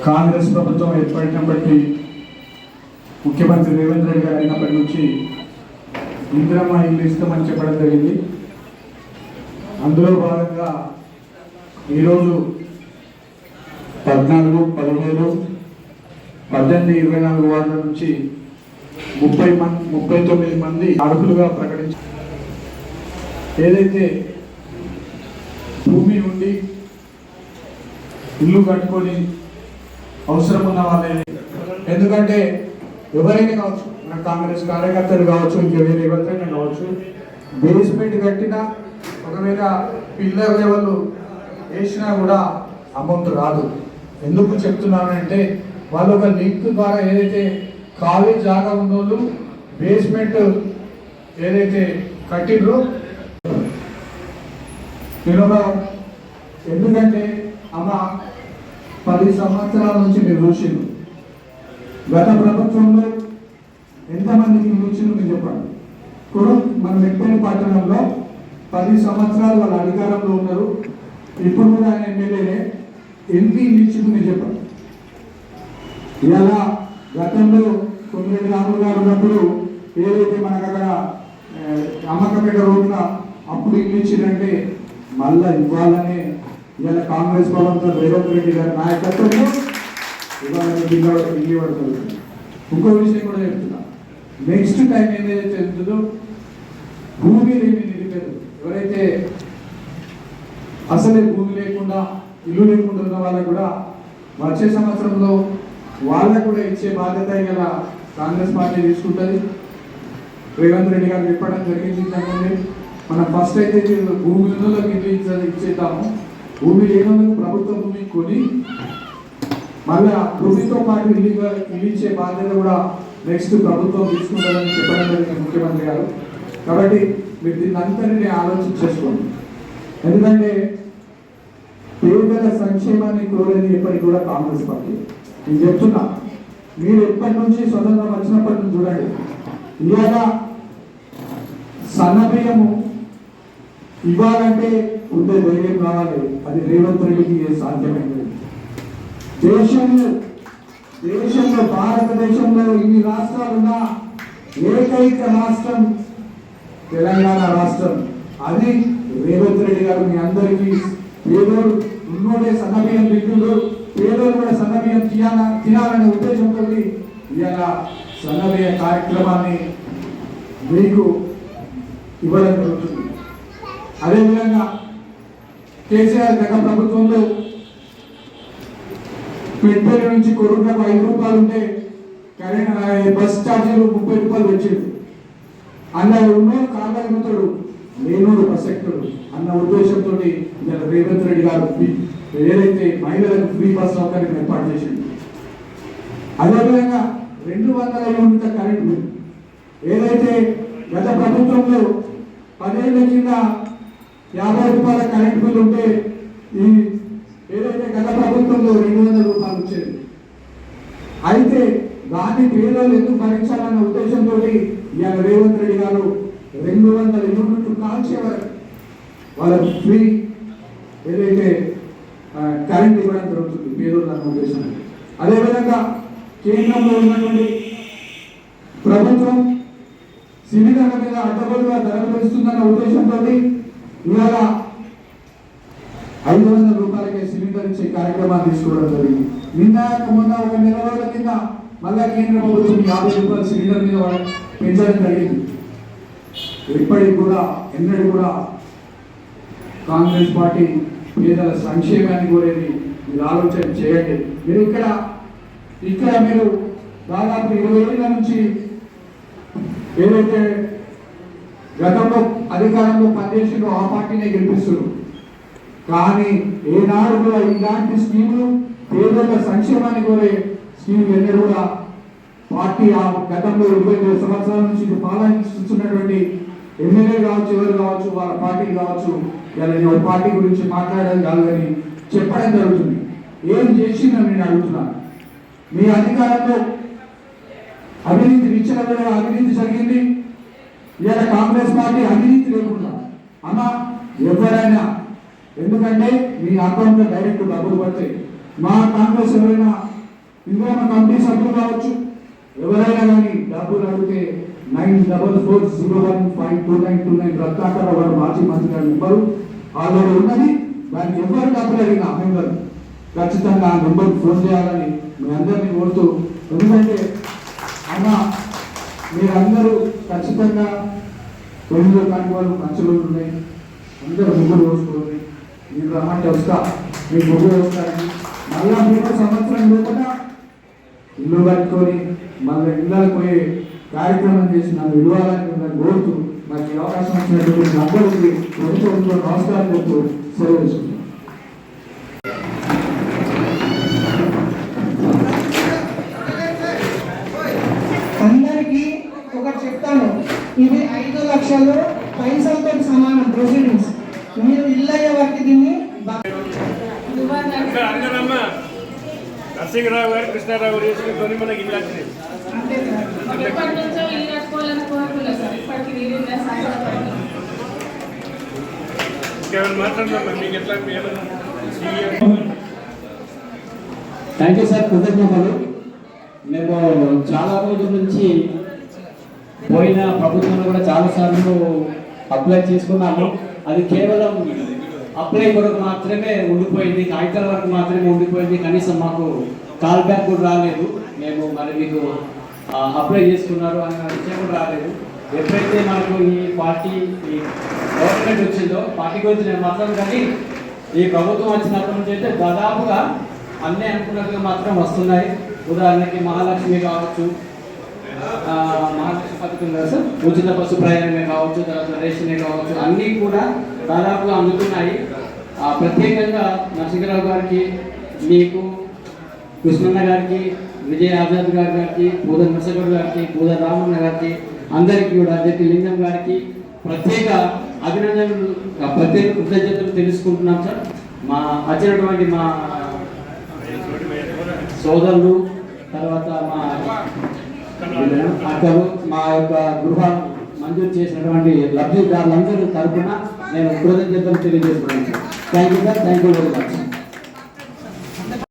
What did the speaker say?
కాంగ్రెస్ ప్రభుత్వం ఏర్పడినప్పటి ముఖ్యమంత్రి రేవంత్ రెడ్డి గారు అయినప్పటి నుంచి ఇందిరమ్మ ఇల్లు ఇస్తామని చెప్పడం జరిగింది. అందులో భాగంగా ఈరోజు 14, 17, 18, 24 వార్డుల నుంచి 39 మంది అర్హులుగా ప్రకటించారు. ఏదైతే భూమి ఉండి ఇల్లు కట్టుకొని అవసరం ఉన్న వాళ్ళే, ఎందుకంటే ఎవరైనా కావచ్చు, మన కాంగ్రెస్ కార్యకర్తలు కావచ్చు, ఇంకెవరైనా ఎవరైనా కావచ్చు, బేస్మెంట్ కట్టినా ఒకవేళ పిల్లర్ లెవెల్ వేసినా కూడా అమౌంట్ రాదు. ఎందుకు చెప్తున్నానంటే వాళ్ళు ఒక లింక్ ద్వారా ఏదైతే ఖాళీ జాగా ఉన్నోళ్ళు బేస్మెంట్ ఏదైతే కట్టిండ్రో, ఎందుకంటే అమ్మ 10 సంవత్సరాల నుంచి మీరు చూసిండ్రు, గత ప్రభుత్వంలో ఎంతమందికి ఇచ్చిండ్రు మీరు చెప్పండి. ఇప్పుడు మన మెట్పల్లి పట్టణంలో 10 సంవత్సరాలు వాళ్ళ అధికారంలో ఉన్నారు, ఇప్పుడు కూడా ఆయన ఎమ్మెల్యేనే, ఎన్ని ఇచ్చిండ్రు మీరు చెప్పండి. ఇలా గతంలో కొమ్మిరెడ్డి రాములు గారు ఉన్నప్పుడు ఏదైతే మనకు అక్కడ అమ్మకపేట రోడ్ల అప్పుడు ఇల్లు ఇచ్చిందంటే మళ్ళా ఇవ్వాలనే ఇవాళ కాంగ్రెస్ ప్రభుత్వం రేవంత్ రెడ్డి గారి నాయకత్వంలో ఇవాళ ఇల్లు పడుతుంది. ఇంకో విషయం కూడా చెప్తున్నా, నెక్స్ట్ టైం ఏదైతే చెప్తుందో భూమి లేని నిరుపేద ఎవరైతే అసలే భూమి లేకుండా ఇల్లు లేకుండా ఉన్న వాళ్ళకు కూడా వచ్చే సంవత్సరంలో వాళ్ళకు కూడా ఇచ్చే బాధ్యత ఇలా కాంగ్రెస్ పార్టీ తీసుకుంటుంది. రేవంత్ రెడ్డి గారు చెప్పడం జరిగింది. మనం ఫస్ట్ అయితే భూమిలోకి ఇల్లు ఇచ్చేద్దాము, భూమి లేనందుకు ప్రభుత్వ భూమి కొని మళ్ళీ భూమితో పాటు ఇల్లు ఇచ్చే బాధ్యత కూడా నెక్స్ట్ ప్రభుత్వం తీసుకుంటుందని చెప్పడం జరిగింది ముఖ్యమంత్రి గారు. కాబట్టి మీరు దీన్ని అంతటినీ ఆలోచించేసుకోండి. ఎందుకంటే పేదల సంక్షేమాన్ని కోరేది ఎప్పటికి కూడా కాంగ్రెస్ పార్టీ. నేను చెప్తున్నా, మీరు ఎప్పటి నుంచి స్వతంత్రం వచ్చినప్పటి నుంచి చూడండి, ఇవాళ సన్నబియ్యము ఇవ్వాలంటే ఉండే ధైర్యం కావాలి, అది రేవంత్ రెడ్డికి సాధ్యమైనది. దేశంలో భారతదేశంలో ఇన్ని రాష్ట్రాలున్నా ఏకైక రాష్ట్రం తెలంగాణ రాష్ట్రం. అది రేవంత్ రెడ్డి గారు మీ అందరికీ పేదోడు ఉన్నోడే సన్నబియ్యం తింటుండు, పేదోడు కూడా సన్నబియ్యం తినాలనే ఉద్దేశంతో ఇలా సన్నబియ్య కార్యక్రమాన్ని మీకు ఇవ్వడం జరుగుతుంది. అదేవిధంగా కేసీఆర్ గత ప్రభుత్వంలో పెట్రోల్ నుంచి కొడుకులకు 5 రూపాయలు ఉంటే కరెంట్ బస్ ఛార్జీలు 30 రూపాయలు వచ్చింది. అన్నది ఉన్నోడు కాళ్ళ ఎగుతాడు, లేనోడు బస్ ఎక్కుతాడు అన్న ఉద్దేశంతో రేవంత్ రెడ్డి గారు ఏదైతే మహిళలకు ఫ్రీ బస్ సౌకర్యం ఏర్పాటు చేసింది. అదేవిధంగా 200 యూనిట్ల కరెంట్ బిల్ ఏదైతే గత ప్రభుత్వంలో 10 ఏళ్ల కింద 50 రూపాయల కరెంట్ బిల్ ఉంటే ఈ ఏదైతే గత ప్రభుత్వంలో 200 రూపాయలు వచ్చేది. అయితే దాన్ని పేదలు ఎందుకు భరించాలన్న ఉద్దేశంతో ఇవాళ రేవంత్ రెడ్డి గారు 200 యూనిట్లు కాల్చేవారు వాళ్ళకు ఫ్రీ ఏదైతే కరెంట్ ఇవ్వడం జరుగుతుంది పేదలు అన్న ఉద్దేశం. అదేవిధంగా కేంద్రంలో ఉన్నటువంటి ప్రభుత్వం సిలిండర్ల మీద అడ్డగోలుగా ధరలు పెంచుతుందన్న ఉద్దేశంతో ఇవాళ 500 రూపాయలకే సిలిండర్ ఇచ్చే కార్యక్రమాన్ని తీసుకోవడం జరిగింది. మొన్న ఒక నెల రోజుల కింద మళ్ళా కేంద్ర ప్రభుత్వం 50 రూపాయల సిలిండర్ మీద పెంచడం జరిగింది. ఇప్పటికి కూడా ఎన్నడూ కూడా కాంగ్రెస్ పార్టీ పేదల సంక్షేమాన్ని కోరేది మీరు ఆలోచన చేయండి. మీరు ఇక్కడ మీరు దాదాపు 20 ఏళ్ళ నుంచి ఏదైతే గతంలో అధికారంలో పనిచేసిందో ఆ పార్టీనే గెలిపిస్తున్నారు. కానీ ఏనాడు కూడా ఇలాంటి స్కీములు పేదల సంక్షేమాన్ని కోరే స్కీములు ఎన్నడూ కూడా పార్టీ ఆ గతంలో 25 సంవత్సరాల నుంచి పాలనస్తున్నటువంటి ఎమ్మెల్యే కావచ్చు, ఎవరు కావచ్చు, వాళ్ళ పార్టీ కావచ్చు, ఇలా నేను ఒక పార్టీ గురించి మాట్లాడడం కాదు కానీ చెప్పడం జరుగుతుంది. ఏం చేసిందో నేను అడుగుతున్నాను. మీ అధికారంలో అవినీతి విచ్చలవిడిగా అవినీతి జరిగింది. ఇలా కాంగ్రెస్ పార్టీ అవినీతి లేకుండా అన్న ఎవరైనా, ఎందుకంటే మీ అకౌంట్లో డైరెక్ట్ డబ్బులు పడతాయి. మా కాంగ్రెస్ ఎవరైనా ఇందులో మా కమిటీ సభ్యులు కావచ్చు, ఎవరైనా కానీ డబ్బులు అడిగితే 9440152929 రత్నాకర్ వారు మాజీ మంత్రి గారు నెంబరు ఆల్రెడీ ఉన్నది. దానికి ఎవరు డబ్బులు అడిగినా మెంబర్ ఖచ్చితంగా ఆ నెంబర్కి ఫోన్ చేయాలని మీ అందరినీ కోరుతూ, ఎందుకంటే అన్న మీరందరూ ఖచ్చితంగా తొమ్మిదో కానివాళ్ళు మంచులు ఉన్నాయి, అందరూ ముగ్గురు వేసుకోండి. మీరు రమ్మంటే వస్తా, మీకు ముగ్గురు వస్తారని మళ్ళా 3 సంవత్సరం లోపల ఇల్లు కట్టుకొని మళ్ళీ ఇళ్ళకి పోయే కార్యక్రమం చేసి నన్ను విలువాలని మిమ్మల్ని కోరుతూ నాకు ఈ అవకాశం వచ్చినటువంటి అందరికీ నమస్కారం చెప్తూ సెలవు తీసుకుంటాను. అందరికీ ఒకటి చెప్తాను, ఇది 5 లక్షలు పైసలతో సమానం ప్రొసీడింగ్స్. మీరు ఇల్లు అయ్యే వరకు దీన్ని నరసింహరావు గారు, కృష్ణారావు గారు వేసుకుని మనకి ఇల్లు వచ్చినాయి. ఇంకేమైనా మాట్లాడదాం మీకు ఎట్లా? థ్యాంక్ యూ సార్, కృతజ్ఞతలు. మేము చాలా రోజుల నుంచి పోయిన ప్రభుత్వంలో కూడా చాలాసార్లు అప్లై చేసుకున్నాము. అది కేవలం అప్లై కొరకు మాత్రమే ఉండిపోయింది, కాగితాల వరకు మాత్రమే ఉండిపోయింది. కనీసం మాకు కాల్ బ్యాక్ కూడా రాలేదు. మేము మరి మీకు అప్లై చేసుకున్నారు అన్న విషయం కూడా రాలేదు. ఎప్పుడైతే మనకు ఈ పార్టీ ఈ గవర్నమెంట్ వచ్చిందో, పార్టీ గురించి నేను మాట్లాడను కానీ ఈ ప్రభుత్వం వచ్చినప్పటి నుంచి అయితే దాదాపుగా అన్నీ అనుకున్నట్టుగా మాత్రం వస్తున్నాయి. ఉదాహరణకి మహాలక్ష్మి కావచ్చు, మహాలక్ష్మి పథకం కదా సార్, ఉచిత బస్సు ప్రయాణమే కావచ్చు, తర్వాత రేషనే కావచ్చు, అన్నీ కూడా దాదాపుగా అందుతున్నాయి. ప్రత్యేకంగా నరసింహరావు గారికి, మీకు, కృష్ణన్న గారికి, విజయ్ ఆజాద్ గారికి, పూద నరసింహరావు గారికి, పూద రామన్న గారికి, అందరికీ కూడా జట్టి లింగం గారికి ప్రత్యేక అభినందనలు, ప్రత్యేక కృతజ్ఞతలు తెలుసుకుంటున్నాం సార్. మా వచ్చినటువంటి మా సోదరులు, తర్వాత మా అక్కలు, మా యొక్క గృహ మంజూరు చేసినటువంటి లబ్ధిదారులందరూ తరఫున నేను కృతజ్ఞతలు తెలియజేస్తున్నాను sir. Thank you sir, thank you very much.